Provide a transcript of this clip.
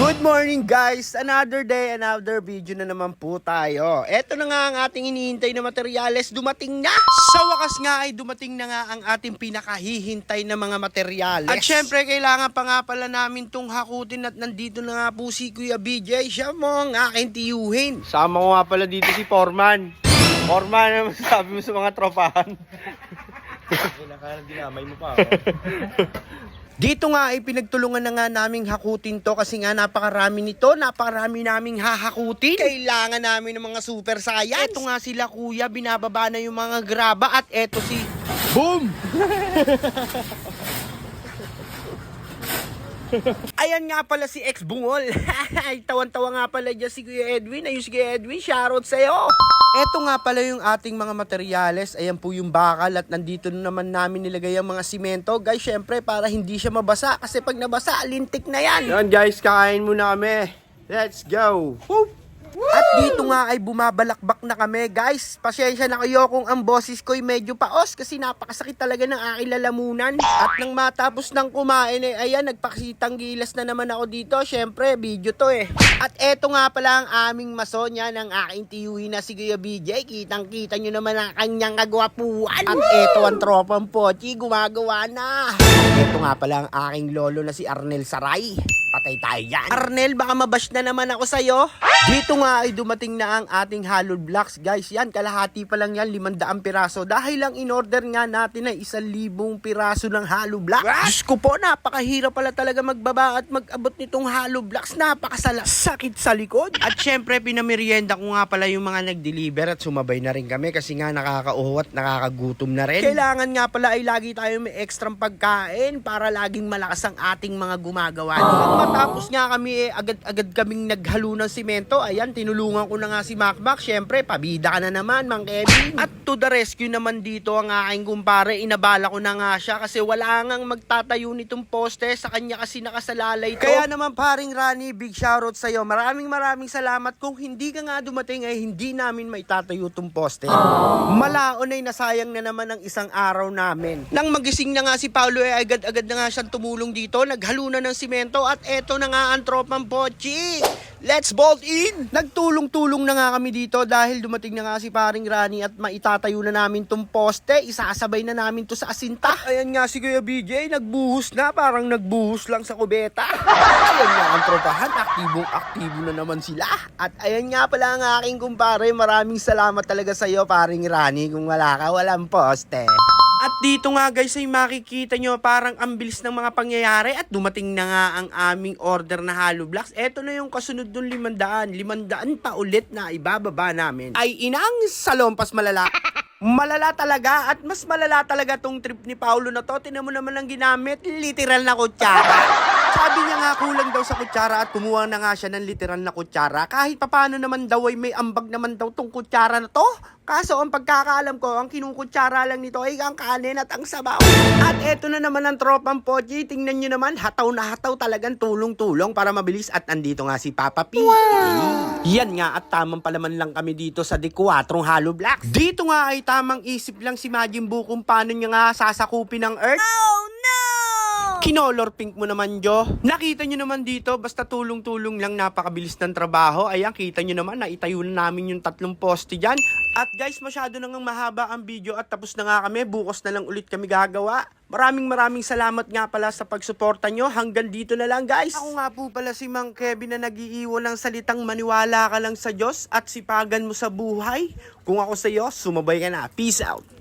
Good morning guys! Another day, another video na naman po tayo. Eto na nga ang ating hinihintay na materyales, dumating na! Sa wakas nga ay dumating na nga ang ating pinakahihintay na mga materyales. At syempre kailangan pa nga pala namin tong hakutin at nandito na nga po si Kuya BJ. Siya mo ang aking tiyuhin. Sama ko nga pala dito si Foreman. Foreman, ano masasabi mo sa mga tropahan? Kailangan dinamay mo pa ako. Dito nga ay pinagtulungan na nga naming hakutin to kasi nga napakarami nito, napakarami naming hahakutin. Kailangan namin ng mga super science. Eto nga sila kuya, binababa na yung mga graba at eto si Boom! Ayan nga pala si ex-bungol. Tawan-tawa nga pala dyan si Kuya Edwin. Ayun si Kuya Edwin, shoutout sa'yo. Eto nga pala yung ating mga materyales. Ayan po yung bakal at nandito na naman namin nilagay ang mga simento. Guys, syempre para hindi siya mabasa. Kasi pag nabasa, lintik na yan. Yan guys, kakain muna kami. Let's go. Woo! At dito nga ay bumabalakbak na kami guys. Pasensya na kayo kung ang boses ko'y medyo paos kasi napakasakit talaga ng aking lalamunan. At nang matapos ng kumain eh, ayan, nagpakitang gilas na naman ako dito. Syempre, video to eh. At eto nga pala ang aming masonya ng aking tiyuhin na si Kuya BJ. Kitang-kita nyo naman ang kanyang kagwapuan. At eto ang tropang Pochi, gumagawa na. Eto nga pala ang aking lolo na si Arnel Saray. Patay tayo yan. Arnel, baka mabash na naman ako sa'yo. Dito nga ay dumating na ang ating hollow blocks. Guys, yan, kalahati pa lang yan, 500 piraso. Dahil lang in-order nga natin ay 1,000 piraso ng hollow blocks. Diyos ko po, napakahirap pala talaga magbaba at mag-abot nitong hollow blocks. Napakasala. Sakit sa likod. At syempre, pinamerienda ko nga pala yung mga nag-deliver at sumabay na rin kami kasi nga nakakauho at nakakagutom na rin. Kailangan nga pala ay lagi tayo may ekstrang pagkain para laging malakas ang ating mga gumagawa. Matapos nga kami agad-agad kaming naghalo ng simento. Ayan, tinulungan ko na nga si Macmac. Syempre, pabida ka na naman, Mang Kevin. At to the rescue naman dito ang aking kumpare. Inabala ko na nga siya kasi wala ngang magtatayo nitong poste. Sa kanya kasi nakasalalay to. Kaya naman paring Rani, big shoutout sa'yo. Maraming salamat. Kung hindi ka nga dumating ay hindi namin maitatayo tong poste. Malaon ay nasayang na naman ang isang araw namin. Nang magising na nga si Paulo ay agad-agad na nga siyang tumulong dito. Naghalo na ng simento at eto na nga ang tropang Pochi. Let's bolt in! Nagtulong-tulong na nga kami dito dahil dumating na nga si paring Rani at maitatayo na namin tong poste. Isasabay na namin to sa asinta. At ayan nga si Kuya BJ, nagbuhos na. Parang nagbuhos lang sa kubeta. Ayan nga ang tropahan, aktibong-aktibo na naman sila. At ayan nga pala ang aking kumpare. Maraming salamat talaga sa iyo paring Rani. Kung wala ka, walang poste. At dito nga guys ay makikita nyo parang ang bilis ng mga pangyayari at dumating na nga ang aming order na hollow blocks. Eto na yung kasunod dun 500 pa ulit na ibababa namin. Ay inang salompas malala. Malala talaga at mas malala talaga tong trip ni Paulo na to. Tinan mo naman ang ginamit, literal na kutsara. Sabi niya nga kulang daw sa kutsara at kumuha na nga siya ng literal na kutsara. Kahit papano naman daw ay may ambag naman daw tong kutsara na to. Kaso ang pagkakaalam ko, ang kinukutsara lang nito ay ang kanin at ang sabaw. At eto na naman ang tropang Pochi. Tingnan nyo naman, hataw na hataw talagang tulong-tulong para mabilis. At andito nga si Papa P. Wow! Yan nga at tamang palaman lang kami dito sa D4 hollow blocks. Dito nga ay tamang isip lang si Majin Buu kung paano niya nga sasakupin ng earth. Oh no! Kinolor pink mo naman, Jo. Nakita nyo naman dito, basta tulong-tulong lang, napakabilis ng trabaho. Ayan, kita nyo naman, naitayo na namin yung 3 poste dyan. At guys, masyado na ngang mahaba ang video at tapos na nga kami. Bukas na lang ulit kami gagawa. Maraming salamat nga pala sa pagsuporta nyo. Hanggang dito na lang guys. Ako nga po pala si Mang Kevin na nag-iiwan ng salitang maniwala ka lang sa Diyos at sipagan mo sa buhay. Kung ako sa iyo, sumabay ka na. Peace out.